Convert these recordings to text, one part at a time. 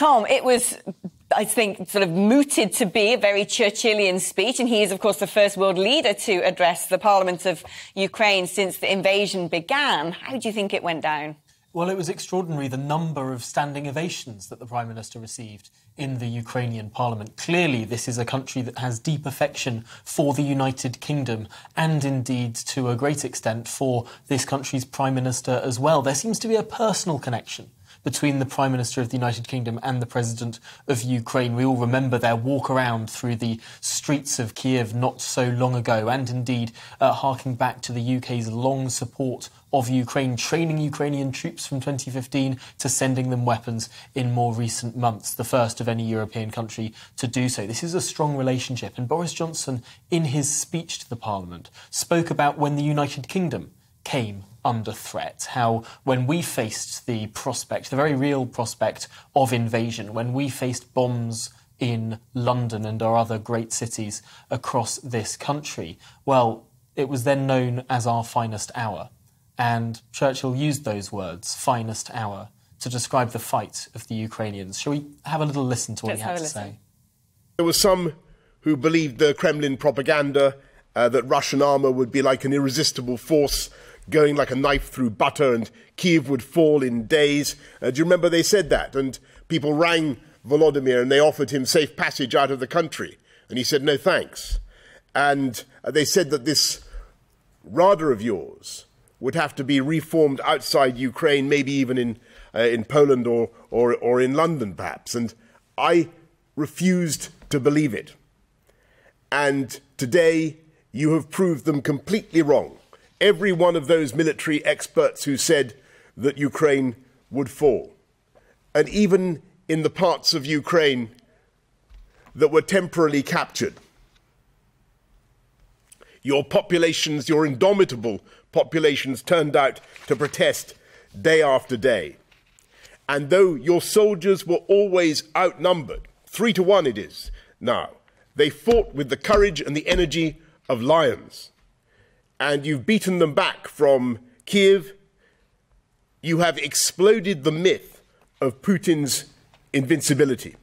Tom, it was, I think, sort of mooted to be a very Churchillian speech, and he is, of course, the first world leader to address the Parliament of Ukraine since the invasion began. How do you think it went down? Well, it was extraordinary, the number of standing ovations that the Prime Minister received in the Ukrainian Parliament. Clearly, this is a country that has deep affection for the United Kingdom and, indeed, to a great extent, for this country's Prime Minister as well. There seems to be a personal connection between the Prime Minister of the United Kingdom and the President of Ukraine. We all remember their walk around through the streets of Kiev not so long ago, and indeed harking back to the UK's long support of Ukraine, training Ukrainian troops from 2015 to sending them weapons in more recent months, the first of any European country to do so. This is a strong relationship, and Boris Johnson, in his speech to the Parliament, spoke about when the United Kingdom came under threat, how when we faced the prospect, the very real prospect of invasion, when we faced bombs in London and our other great cities across this country, well, it was then known as our finest hour. And Churchill used those words, finest hour, to describe the fight of the Ukrainians. Shall we have a little listen to what he had to say? There were some who believed the Kremlin propaganda that Russian armour would be like an irresistible force going like a knife through butter and Kiev would fall in days. Do you remember they said that? And people rang Volodymyr and they offered him safe passage out of the country. And he said, no thanks. And they said that this Rada of yours would have to be reformed outside Ukraine, maybe even in Poland or in London, perhaps. And I refused to believe it. And today you have proved them completely wrong. Every one of those military experts who said that Ukraine would fall. And even in the parts of Ukraine that were temporarily captured, your populations, your indomitable populations, turned out to protest day after day. And though your soldiers were always outnumbered, 3-1 it is now, they fought with the courage and the energy of lions. And you've beaten them back from Kiev. You have exploded the myth of Putin's invincibility.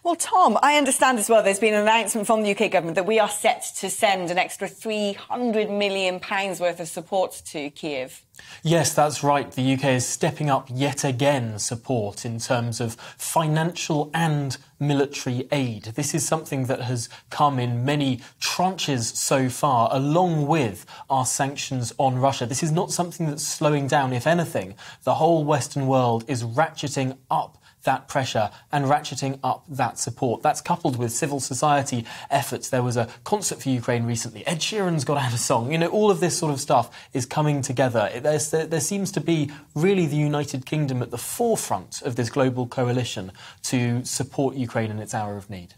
Well, Tom, I understand as well there's been an announcement from the UK government that we are set to send an extra £300 million worth of support to Kiev. Yes, that's right. The UK is stepping up yet again support in terms of financial and military aid. This is something that has come in many tranches so far, along with our sanctions on Russia. This is not something that's slowing down. If anything, the whole Western world is ratcheting up that pressure and ratcheting up that support. That's coupled with civil society efforts. There was a concert for Ukraine recently. Ed Sheeran's got out a song. You know, all of this sort of stuff is coming together. There seems to be really the United Kingdom at the forefront of this global coalition to support Ukraine in its hour of need.